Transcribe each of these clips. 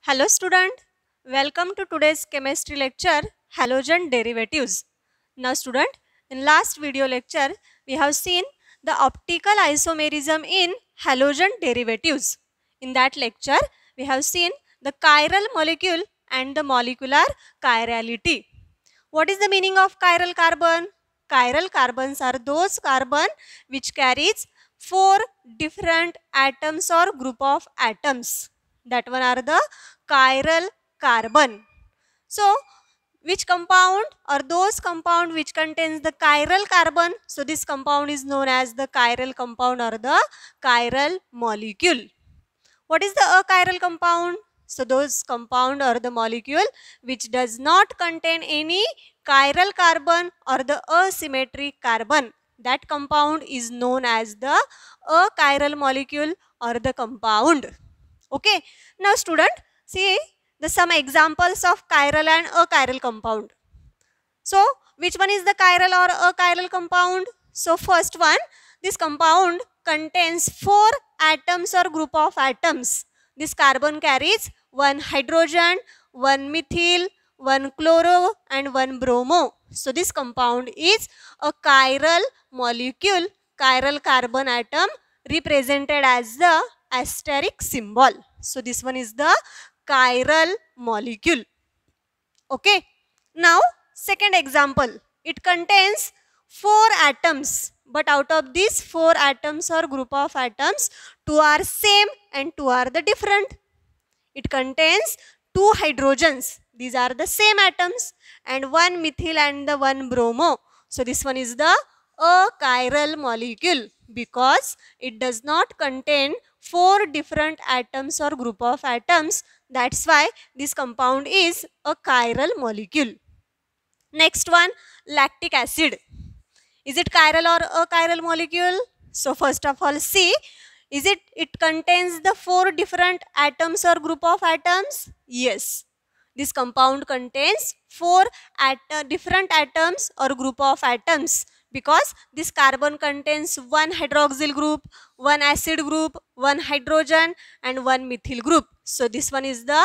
Hello student, welcome to today's chemistry lecture halogen derivatives. Now student, in last video lecture we have seen the optical isomerism in halogen derivatives. In that lecture we have seen the chiral molecule and the molecular chirality. What is the meaning of chiral carbon? Chiral carbons are those carbon which carries 4 different atoms or group of atoms. That one are the chiral carbon. So, which compound or those compound which contains the chiral carbon? So, this compound is known as the chiral compound or the chiral molecule. What is the achiral compound? So, those compound or the molecule which does not contain any chiral carbon or the asymmetric carbon. That compound is known as the achiral molecule or the compound. Okay. Now student, see some examples of chiral and achiral compound. So which one is the chiral or achiral compound? So first one, this compound contains 4 atoms or group of atoms. This carbon carries 1 hydrogen, 1 methyl, 1 chloro and 1 bromo. So this compound is a chiral molecule, chiral carbon atom represented as the asterisk symbol. So this one is the chiral molecule. Okay. Now second example, it contains 4 atoms, but out of these 4 atoms or group of atoms, 2 are same and 2 are the different. It contains 2 hydrogens, these are the same atoms, and 1 methyl and the 1 bromo. So this one is the achiral molecule because it does not contain 4 different atoms or group of atoms. That's why this compound is a chiral molecule. Next one, lactic acid. Is it chiral or achiral molecule? So first of all, see, it contains the 4 different atoms or group of atoms? Yes. This compound contains 4 different atoms or group of atoms because this carbon contains 1 hydroxyl group, 1 acid group, 1 hydrogen and 1 methyl group. So this one is the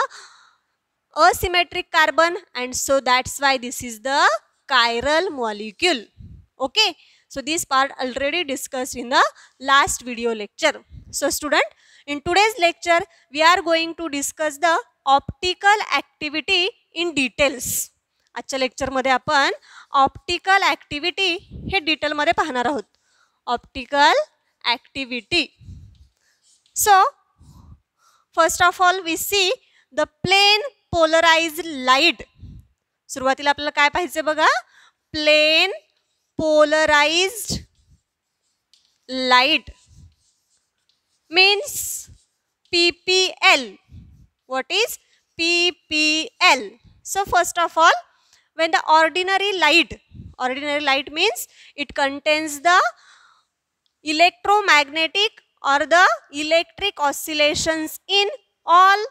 asymmetric carbon and so that's why this is the chiral molecule. Okay. So this part already discussed in the last video lecture. So student, in today's lecture we are going to discuss the optical activity in details. आजच्या lecture मध्ये आपण optical activity हे detail मध्ये पाहणार आहोत. Optical activity. So first of all we see the plane polarized light. सुरुवातीला आपल्याला काय पाहिजे बघा, plane polarized light means PPL. What is PPL? So first of all, when the ordinary light means it contains the electromagnetic or the electric oscillations in all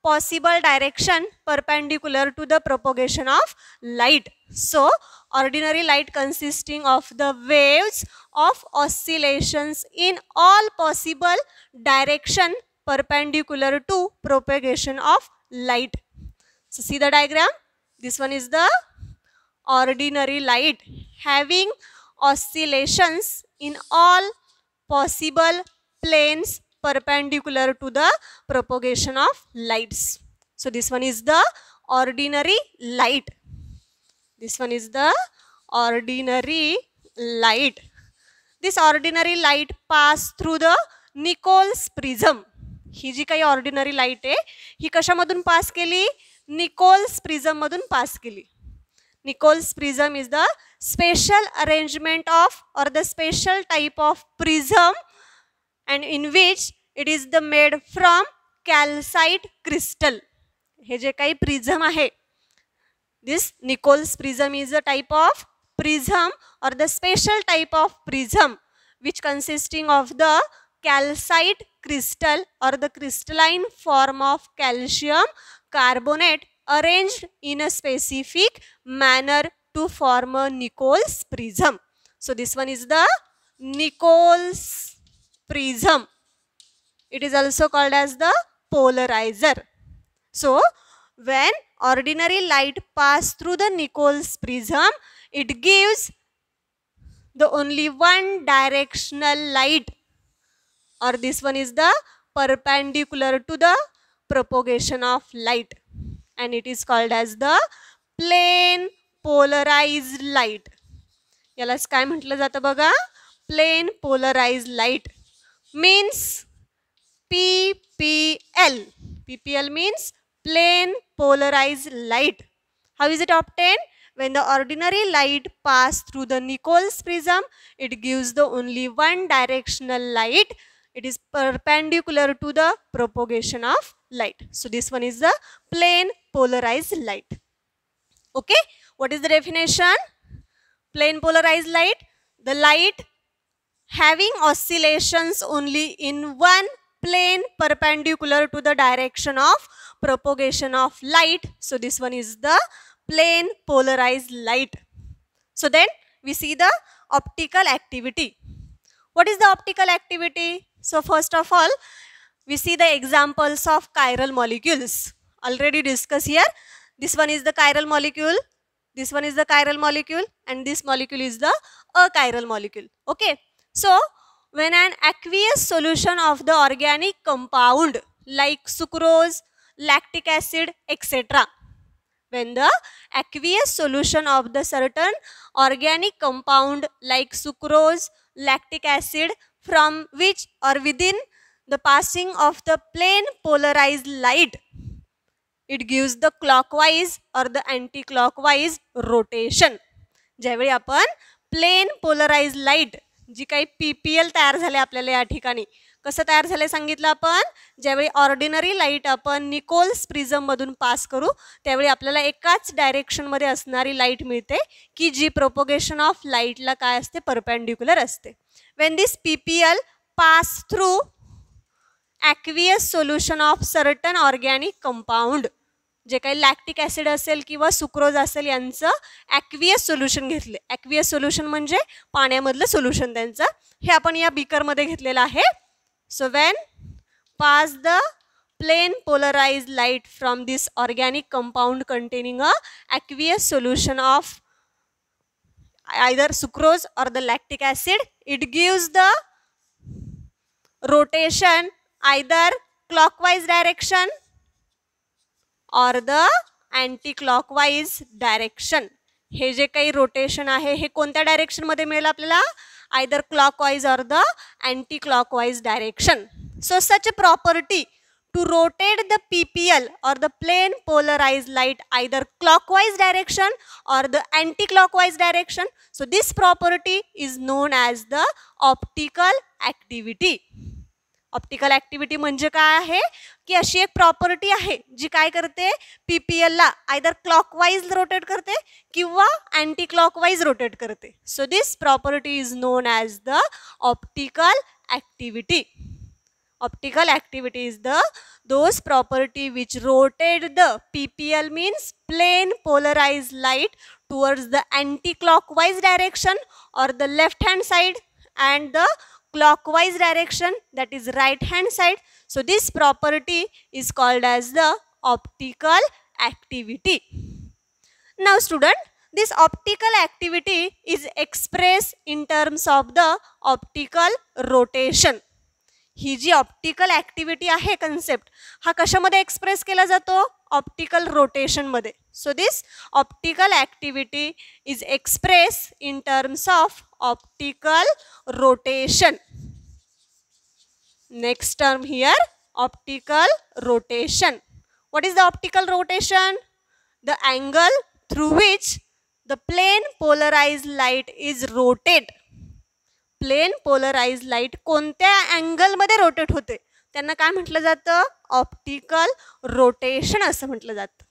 possible direction perpendicular to the propagation of light. So ordinary light consisting of the waves of oscillations in all possible direction perpendicular to propagation of light. So see the diagram. This one is the ordinary light having oscillations in all possible planes perpendicular to the propagation of lights. So this one is the ordinary light. This one is the ordinary light. This ordinary light pass through the Nichols prism. ही जी काही ordinary light आहे ही कशामधून पास केली, Nichols prism मधून पास केली. Nichols prism is the special arrangement of or the special type of prism and in which it is the made from calcite crystal. हे जे काही prism आहे, this Nichols prism is a type of prism or the special type of prism which consisting of the calcite crystal or the crystalline form of calcium carbonate arranged in a specific manner to form a Nichols prism. So this one is the Nichols prism. It is also called as the polarizer. So when ordinary light pass through the Nichols prism, it gives the only one directional light, or this one is the perpendicular to the propagation of light, and it is called as the plane polarized light. यालाच काय म्हटलं जातं बघा, plane polarized light means PPL. PPL means plane polarized light. How is it obtained? When the ordinary light pass through the Nichols prism, it gives the only one directional light. It is perpendicular to the propagation of light. So this one is the plane polarized light. Okay, what is the definition? Plane polarized light, the light having oscillations only in one plane perpendicular to the direction of propagation of light. So this one is the plane polarized light. So then we see the optical activity. What is the optical activity? So first of all, we see the examples of chiral molecules. Already discussed here. This one is the chiral molecule. This one is the chiral molecule, and this molecule is the achiral molecule. Okay. So when an aqueous solution of the organic compound like sucrose, lactic acid, etc. When the aqueous solution of the certain organic compound like sucrose, lactic acid, from which or within the passing of the plane polarized light, it gives the clockwise or the anti-clockwise rotation. ज्यावेळी आपण plane polarized light जी काही PPL तयार झाले आपल्याला या ठिकाणी, कसं तयार झाले सांगितलं आपण, ज्यावेळी ऑर्डिनरी लाईट आपण निकोल्स प्रिझम मधून पास करू त्यावेळी आपल्याला एकाच डायरेक्शन मध्ये असणारी लाईट मिळते की जी प्रोपोगेशन ऑफ लाईटला काय असते, परपेंडिक्युलर असते. When this PPL pass through aqueous solution of certain organic compound, जे काही लॅक्टिक ॲसिड असेल किंवा सुक्रोज असेल यांचं ॲक्वियस सोल्युशन घेतले. ॲक्वियस सोल्युशन म्हणजे पाण्यामधलं सोल्युशन त्यांचं, हे आपण या बीकरमध्ये घेतलेलं आहे. So when pass the plane polarized light from this organic compound containing a aqueous solution of either sucrose or the lactic acid, it gives the rotation either clockwise direction or the anti-clockwise direction. हे जे काही rotation आहे हे कोणत्या direction मध्ये मिळेल आपल्याला, either clockwise or the anti-clockwise direction. So such a property to rotate the PPL or the plane polarized light either clockwise direction or the anti-clockwise direction. So this property is known as the optical activity. Optical activity म्हणजे काय आहे की अशी एक property आहे जी काय करते, PPL ला either clockwise rotate करते किंवा अँटी क्लॉकवाइज रोटेट करते. So this property is known as the optical activity. Optical activity is those property which rotate the PPL means plane polarized light towards the anti-clockwise direction or the left hand side and the clockwise direction, that is right hand side. So this property is called as the optical activity. Now student, this optical activity is expressed in terms of the optical rotation. ही जी optical activity आहे concept हा कशामध्ये express केला जातो, optical rotation मध्ये. So this optical activity is express in terms of optical rotation. Next term here, optical rotation. What is the optical rotation? The angle through which the plane polarized light is rotate. Plane polarized light कोणत्या angle मध्ये rotate होते त्यांना काय म्हटलं जातं, optical rotation असं म्हटलं जातं.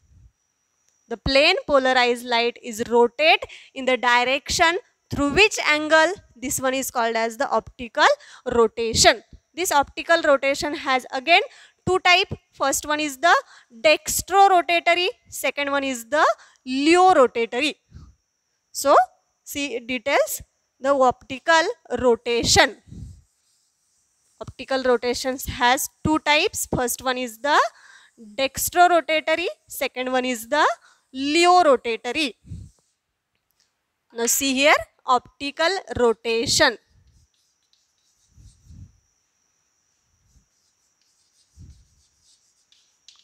The plane polarized light is rotate in the direction through which angle, this one is called as the optical rotation. This optical rotation has again two type. First one is the dextro-rotatory, second one is the leo-rotatory. So see details. The optical rotation. Optical rotations has two types. First one is the dextrorotatory, second one is the leo-rotatory. Now see here, optical rotation.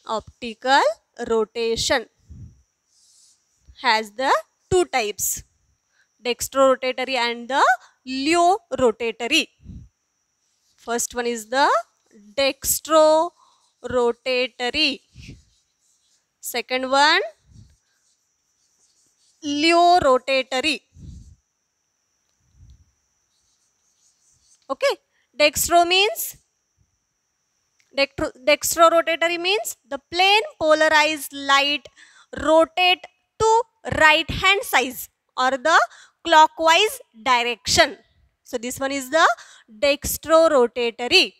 Optical rotation has the two types, dextrorotatory and the leo-rotatory. First one is the dextrorotatory. Second one, leo-rotatory. Okay, dextrorotatory means the plane polarized light rotate to right hand side or the clockwise direction. So this one is the dextrorotatory.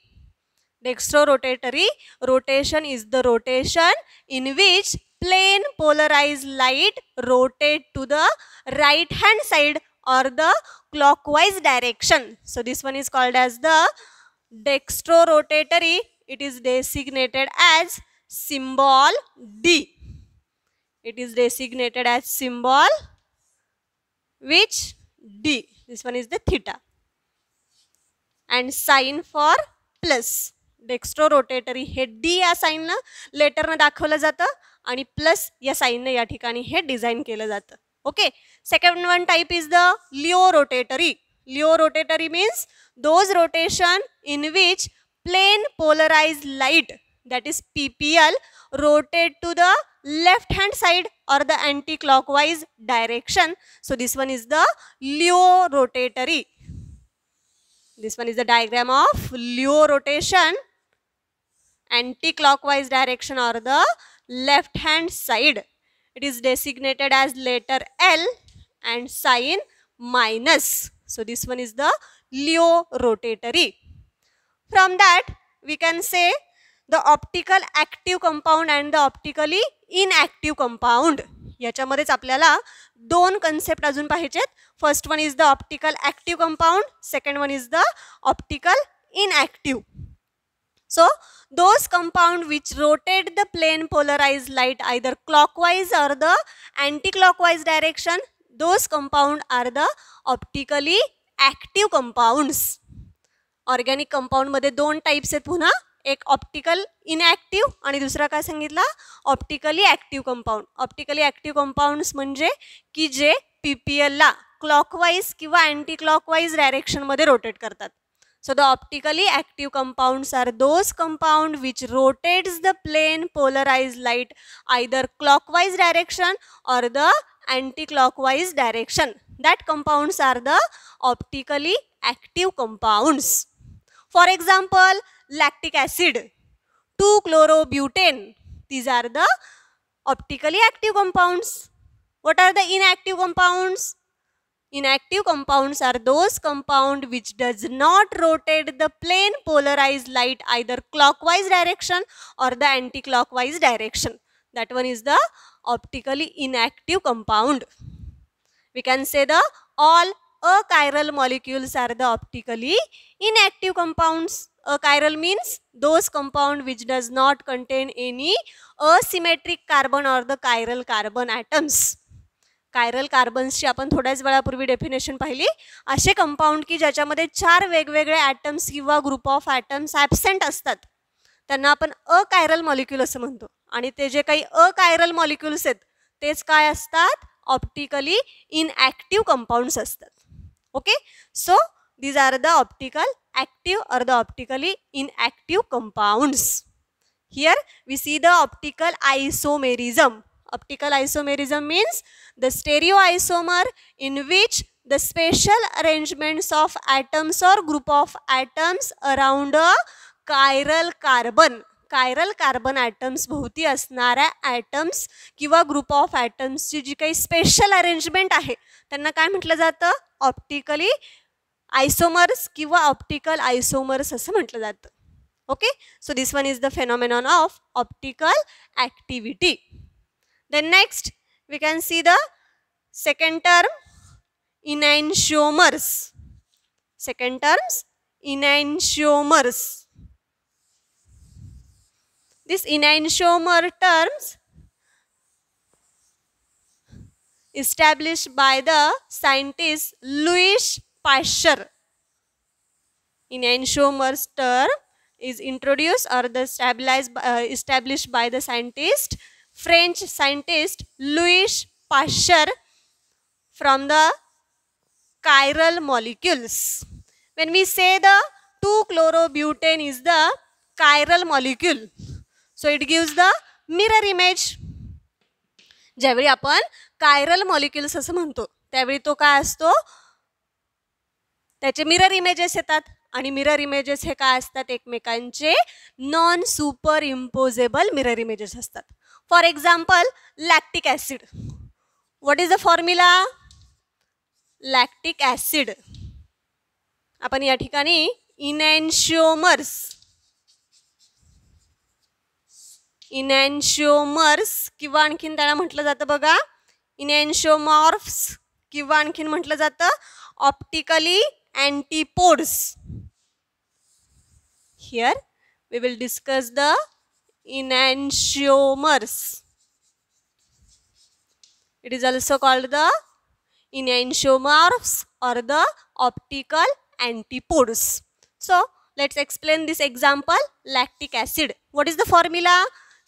Dextrorotatory rotation is the rotation in which plane polarized light rotate to the right hand side or the clockwise direction. So this one is called as the dextrorotatory. It is designated as symbol D. It is designated as symbol which D. This one is the theta. And sign for plus. Dextrorotatory हे D या साईननं लेटरनं दाखवलं जातं आणि plus या साईननं या ठिकाणी हे design केलं जातं. Okay, second one type is the levorotatory. Levorotatory means those rotation in which plane polarized light, that is PPL, rotate to the left hand side or the anti-clockwise direction. So this one is the leo-rotatory. This one is the diagram of leo rotation, anti-clockwise direction or the left hand side. It is designated as letter L and sign minus. So this one is the leo rotatory. From that we can say the optical active compound and the optically inactive compound. याच्यामध्येच आपल्याला दोन concept अजून पाहिजेत. First one is the optical active compound, second one is the optical inactive. So those compound which rotate the plane polarized light either clockwise or the anti-clockwise direction, those compound are the optically active compounds. Organic compound मध्ये दोन types आहेत पुन्हा, एक optical inactive आणि दुसरा काय सांगितला, optically active compound. Optically active compounds म्हणजे की जे PPL ला क्लॉकवाईज किंवा अँटी क्लॉकवाईज डायरेक्शन मध्ये रोटेट करतात. So the optically active compounds are those compound which rotates the plane polarized light either clockwise direction or the anti-clockwise direction. That compounds are the optically active compounds. For example, lactic acid, 2-chlorobutane. These are the optically active compounds. What are the inactive compounds? Inactive compounds are those compound which does not rotate the plane polarized light either clockwise direction or the anti-clockwise direction. That one is the optically inactive compound. We can say the all achiral molecules are the optically inactive compounds. Achiral means those compound which does not contain any asymmetric carbon or the chiral carbon atoms. Chiral कार्बन्सची आपण थोड्याच वेळापूर्वी definition पाहिली. असे compound की ज्याच्यामध्ये 4 वेगवेगळे atoms किंवा ग्रुप ऑफ ॲटम्स ॲब्सेंट असतात त्यांना आपण अकायरल मॉलिक्यूल असं म्हणतो. आणि ते जे काही अकायरल मॉलिक्यूल्स आहेत तेच काय असतात, ऑप्टिकली इनॲक्टिव्ह कंपाऊंड्स असतात. Okay, so these are the optical active or the optically inactive compounds. Here we see the optical isomerism. Optical isomerism means the stereoisomer in which the spatial arrangements of atoms or group of atoms around a chiral carbon. Chiral carbon atoms भोवती असणाऱ्या atoms किंवा group of atoms ची जी काही special arrangement आहे त्यांना काय म्हटलं जातं, ऑप्टिकली आयसोमर्स किंवा ऑप्टिकल आयसोमर्स असं म्हटलं जातं. Okay, so this one is the phenomenon of optical activity. Then next we can see the second term, enantiomers. Second terms, enantiomers. This enantiomer terms established by the scientist Louis Pasteur. Enantiomer's term is introduced or the established by the scientist French scientist Louis Pasteur from the chiral molecules. When we say the 2-chlorobutane is the chiral molecule, so it gives the mirror image. ज्यावेळी आपण chiral molecules असं म्हणतो त्यावेळी तो काय असतो, त्याचे mirror images येतात आणि मिरर इमेजेस हे काय असतात, एकमेकांचे non super imposable mirror images असतात. For example lactic acid. What is the formula? Lactic acid. आपण या ठिकाणी इनॅन्शिओमर्स किंवा आणखीन त्याला म्हटलं जातं बघा इनॅन्शिओमॉर्फ्स किंवा आणखीन म्हटलं जातं optically antipodes. Here we will discuss the enantiomers. It is also called the enantiomorphs or the optical antipodes. So let's explain this example. Lactic acid. What is the formula?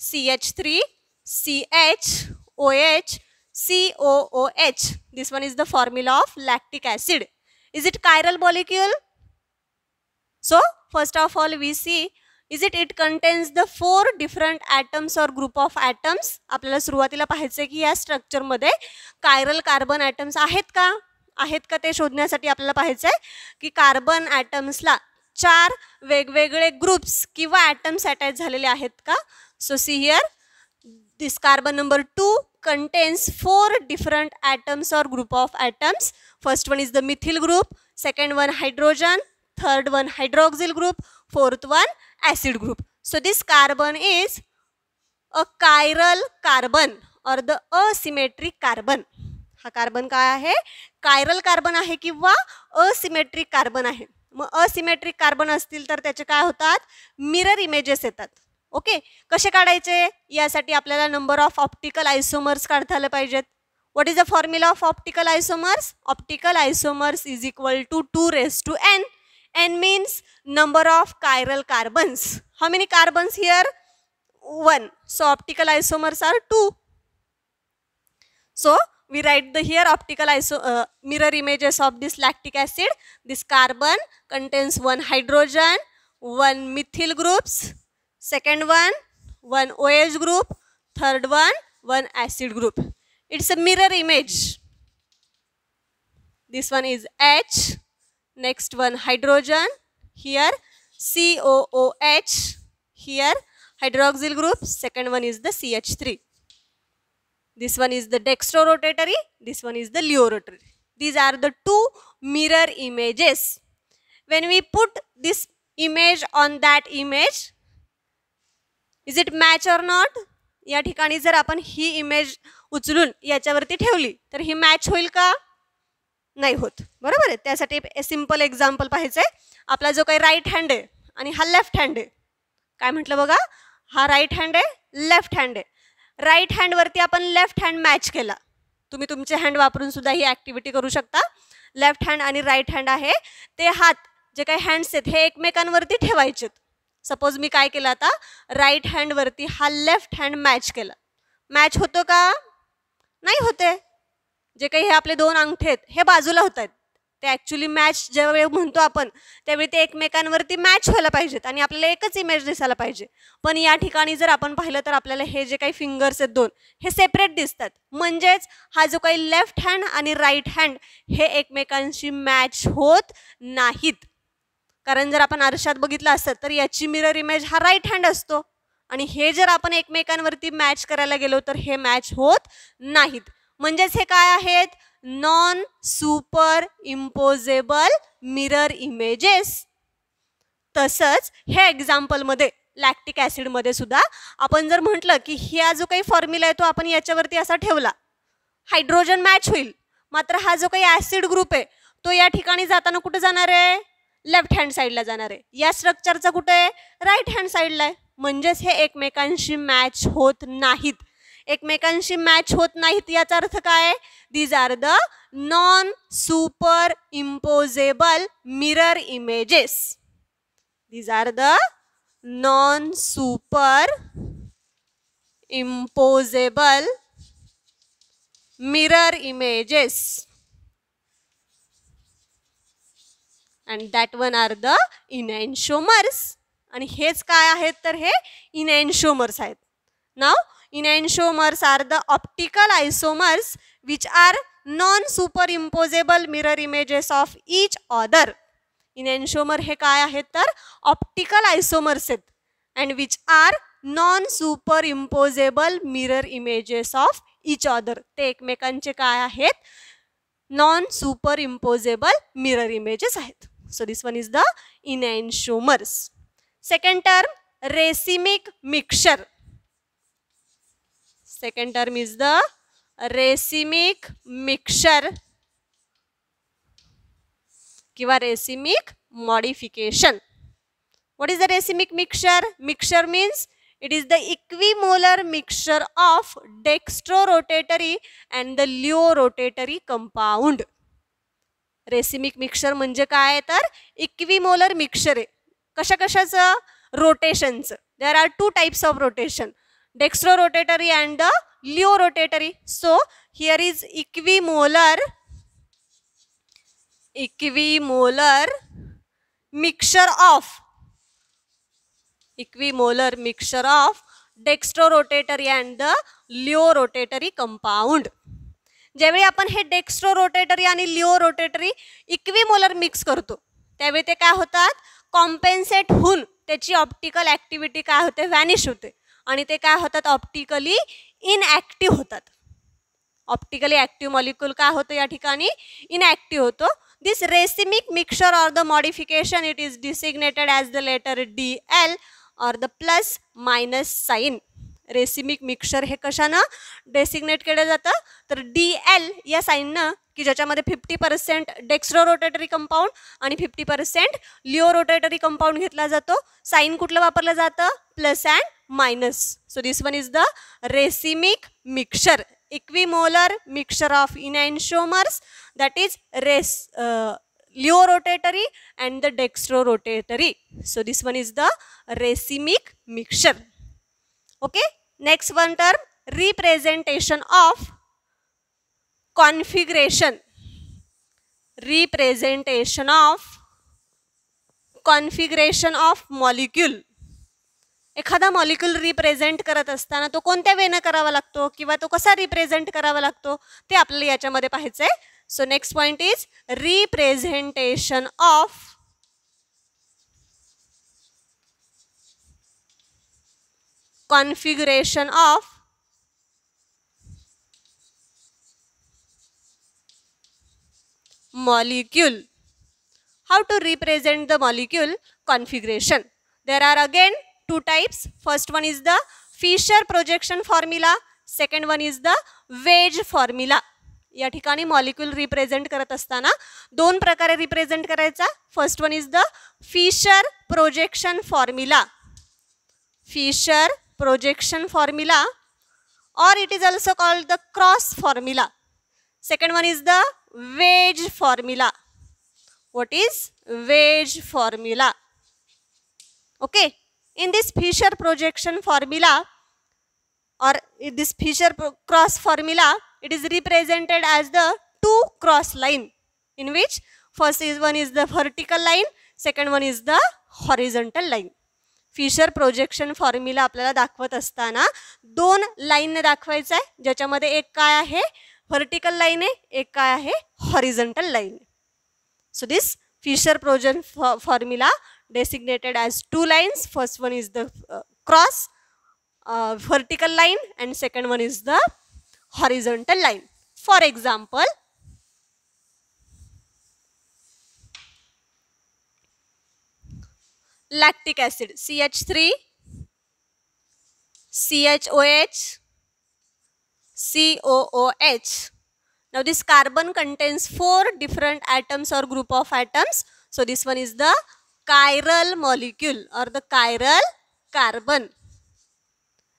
CH3 CHOH COOH. This one is the formula of lactic acid. Is it chiral molecule? So first of all we see, it contains the 4 different atoms or group of atoms. आपल्याला सुरुवातीला पाहायचं की या structure मध्ये chiral carbon atoms आहेत का ते शोधण्यासाठी आपल्याला पाहायचं आहे की कार्बन ॲटम्सला 4 वेगवेगळे ग्रुप्स किंवा ॲटम्स अटॅच झालेले आहेत का. So see here this carbon number 2 contains 4 different atoms or group of atoms. First one is the methyl group, second one hydrogen, third one hydroxyl group, fourth one acid group. So this carbon is a chiral carbon or the asymmetric carbon. हा carbon काय आहे, chiral carbon आहे किंवा asymmetric carbon आहे. मग asymmetric carbon असतील तर त्याचे काय होतात, मिरर इमेजेस येतात. ओके, कसे काढायचे, यासाठी आपल्याला नंबर ऑफ ऑप्टिकल आयसोमर्स काढता आले पाहिजेत. What is the formula of optical isomers? Optical isomers is equal to 2⁻n. n means number of chiral carbons. How many carbons here? 1. So optical isomers are 2. So we write the here optical mirror images of this lactic acid. This carbon contains 1 hydrogen, 1 methyl groups, second one OH group, third one acid group. It's a mirror image. This one is H, next one hydrogen, here COOH, here hydroxyl group, second one is the CH3. This one is the dextrorotatory, this one is the leorotatory. These are the 2 mirror images. When we put this image on that image, is it match or not? या ठिकाणी जर आपण ही image उचलून याच्यावरती ठेवली तर ही match होईल का? नाही होत, बरोबर आहे. त्यासाठी सिंपल एक्झाम्पल पाहायचं आहे. आपला जो काही राईट हँड आहे आणि हा लेफ्ट हँड आहे, काय म्हटलं बघा, हा राईट हँड आहे, लेफ्ट हँड आहे. राईट हँडवरती आपण लेफ्ट हँड मॅच केला. तुम्ही तुमचे हँड वापरून सुद्धा ही ॲक्टिव्हिटी करू शकता. लेफ्ट हँड आणि राईट हँड आहे ते हात जे काही हँड्स आहेत हे एकमेकांवरती ठेवायचेत. सपोज मी काय केलं, आता राईट हँडवरती हा लेफ्ट हँड मॅच केला. मॅच होतो का? नाही होते. जे काही हे आपले 2 अंगठे आहेत हे बाजूला होत आहेत. ते ॲक्च्युली मॅच ज्यावेळी म्हणतो आपण त्यावेळी ते एकमेकांवरती मॅच व्हायला पाहिजेत आणि आपल्याला एकच इमेज दिसायला पाहिजे. पण या ठिकाणी जर आपण पाहिलं तर आपल्याला हे जे काही फिंगर्स आहेत 2 हे सेपरेट दिसतात. म्हणजेच हा जो काही लेफ्ट हँड आणि राईट हँड हे एकमेकांशी मॅच होत नाहीत. कारण जर आपण आरशात बघितलं असतं तर याची मिरर इमेज हा राईट हँड असतो आणि हे जर आपण एकमेकांवरती मॅच करायला गेलो तर हे मॅच होत नाहीत. म्हणजेच हे काय आहेत, non super imposable mirror images. तसंच हे एक्झाम्पलमध्ये लॅक्टिक ॲसिडमध्ये सुद्धा आपण जर म्हटलं की हा जो काही फॉर्म्युला आहे तो आपण याच्यावरती असा ठेवला, हायड्रोजन मॅच होईल. मात्र हा जो काही ॲसिड ग्रुप आहे तो या ठिकाणी जाताना कुठे जाणार आहे, लेफ्ट हँड साईडला जाणार आहे. या स्ट्रक्चरचा कुठे आहे, राईट हँड साईडला आहे. म्हणजेच हे एकमेकांशी मॅच होत नाहीत. एकमेकांशी मॅच होत नाहीत याचा अर्थ काय? These are the non super imposable mirror images. These are the non super imposable mirror images, and that one are the enantiomers. आणि हेच काय आहेत तर हे enantiomers आहेत. Now enantiomers are the optical isomers which are non superimposable mirror images of each other. enantiomer हे काय आहेत तर optical आयसोमर्स आहेत and which are non super imposable mirror images of each other. ते एकमेकांचे काय आहेत? Non super imposable mirror images आहेत. So this one is the enantiomers. Second term racemic mixture. Second term is the racemic mixture किंवा racemic modification. What is the racemic mixture? Mixture means it is the equimolar mixture of dextrorotatory and the leorotatory compound. Racemic mixture म्हणजे काय तर equimolar mixture आहे. कशा कशाचं? रोटेशनचं. There are two types of rotation, dextrorotatory and the leorotatory. So here is equimolar mixture of dextrorotatory and the leorotatory compound. ज्यावेळी आपण हे dextrorotatory आणि लिओरोटेटरी equimolar mix करतो त्यावेळी ते काय होतात? कॉम्पेन्सेट होऊन त्याची ऑप्टिकल ॲक्टिव्हिटी काय होते? व्हॅनिश होते आणि ते काय होतात? ऑप्टिकली इनॲक्टिव्ह होतात. ऑप्टिकली ॲक्टिव्ह मॉलिक्यूल काय होतं या ठिकाणी? इनॲक्टिव्ह होतो. This racemic mixture or the modification it is designated as the letter DL or the plus minus sign. Racemic mixture हे कशानं डेसिग्नेट केलं जातं तर DL या साईननं, की ज्याच्यामध्ये 50% डेक्स्ट्रोरोटेटरी कंपाऊंड आणि 50% लिओरोटेटरी कंपाऊंड घेतला जातो. साईन कुठलं वापरलं जातं? Plus and minus. So this one is the racemic mixture, equimolar mixture of enantiomers, that is leorotatory and the dextrorotatory. So this one is the racemic mixture. Okay, next one term, representation of configuration. Representation of configuration of molecule. एखादा molecule represent करत असताना तो कोणत्या वेनं करावा लागतो किंवा तो कसा रिप्रेझेंट करावा लागतो ते आपल्याला याच्यामध्ये पाहायचं आहे. So next point is representation of configuration of molecule. How to represent the molecule configuration? There are again two types. First one is the Fisher projection formula. Second one is the Wedge formula. या ठिकाणी molecule represent करत असताना दोन प्रकारे represent करायचा. First one is the Fisher projection formula. Fisher projection formula, or it is also called the cross formula. Second one is the Wedge formula. What is Wedge formula? Okay, in this Fisher projection formula or in this Fisher cross formula, it is represented as the two cross line, in which first is one is the vertical line, second one is the horizontal line. Fisher projection formula आपल्याला दाखवत असताना दोन लाईनने दाखवायचं आहे, ज्याच्यामध्ये एक काय आहे व्हर्टिकल लाईन आहे, एक काय आहे horizontal line. So this Fisher projection formula designated as two lines. First one is the cross vertical line and second one is the horizontal line. For example, lactic acid CH3 CHOH COOH. Now this carbon contains 4 different atoms or group of atoms. So this one is the chiral molecule or the chiral carbon.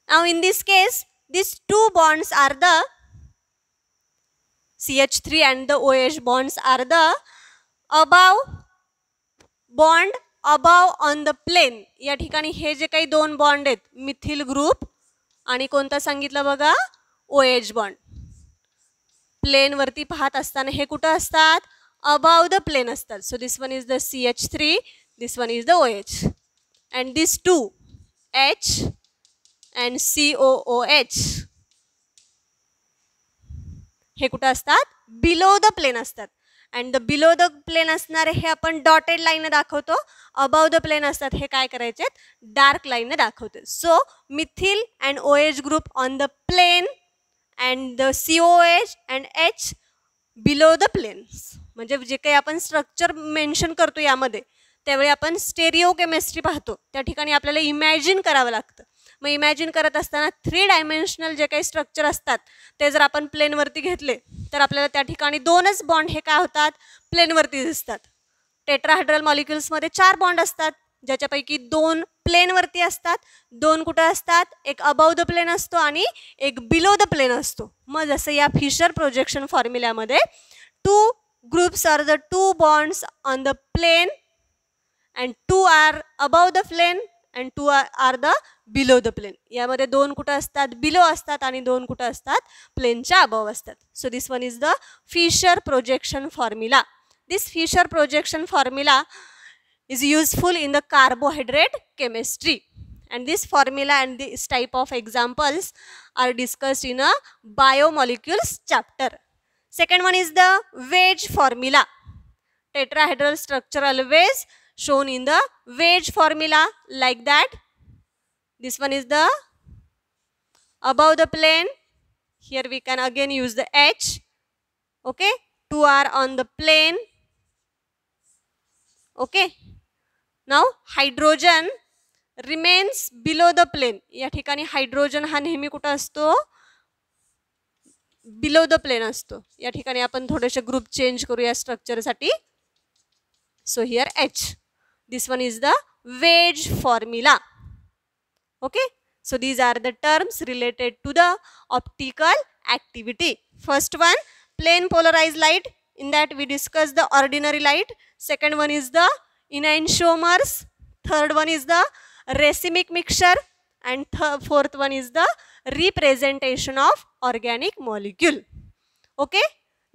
Now in this case, these two bonds are the CH3 and the OH bonds are the bond above on the plane. या ठिकाणी हे जे काही दोन bond आहेत, methyl group आणि कोणता सांगितलं बघा, OH bond. Plane वरती पाहत असताना हे कुठं असतात, above the plane असतात. So this one is the CH3, this one is the OH, and these two H and COOH हे कुठं असतात, बिलो द प्लेन असतात. And the below the plane असणारे हे आपण डॉटेड लाईनने दाखवतो. अबाव द प्लेन असतात हे काय करायचे, डार्क लाईनने दाखवतो. So methyl and OH group on the plane and the COH and H below the planes. म्हणजे जे काही आपण स्ट्रक्चर मेन्शन करतो यामध्ये, त्यावेळी आपण स्टेरिओ केमिस्ट्री पाहतो, त्या ठिकाणी आपल्याला इमॅजिन करावं लागतं. मग इमॅजिन करत असताना 3 डायमेन्शनल जे काही स्ट्रक्चर असतात ते जर आपण प्लेनवरती घेतले तर आपल्याला त्या ठिकाणी दोनच बॉन्ड हे काय होतात, प्लेनवरती दिसतात. टेट्राहायड्रल मॉलिक्युल्समध्ये 4 बॉन्ड असतात, ज्याच्यापैकी 2 प्लेनवरती असतात, 2 कुठं असतात, एक अबाव द प्लेन असतो आणि एक बिलो द प्लेन असतो. मग जसं या फिशर प्रोजेक्शन फॉर्म्युल्यामध्ये 2 groups are the 2 bonds on the plane and 2 are above the plane and 2 are the below the plane. यामध्ये 2 कुठं असतात, बिलो असतात आणि 2 कुठं असतात, प्लेनच्या अबाव असतात. So this one is the Fisher projection formula. This Fisher projection formula is useful in the carbohydrate chemistry, and this formula and this type of examples are discussed in a biomolecules chapter. Second one is the wedge formula. Tetrahedral structure always shown in the wedge formula like that. This one is the above the plane. Here we can again use the H. Okay, 2 are on the plane. Okay. Now hydrogen remains below the plane. या ठिकाणी hydrogen हा नेहमी कुठं असतो, below the plane असतो. या ठिकाणी आपण थोडेसे ग्रुप चेंज करूया स्ट्रक्चरसाठी. So here H. This one is the wedge formula. Okay, so these are the terms related to the optical activity. First one, plane polarized light. In that we discuss the ordinary light. Second one is the enantiomers. Third one is the racemic mixture, and fourth one is the representation of organic molecule. Okay,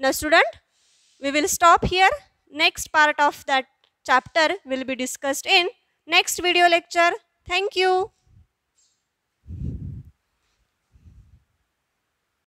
now student, we will stop here. Next part of that chapter will be discussed in next video lecture. Thank you.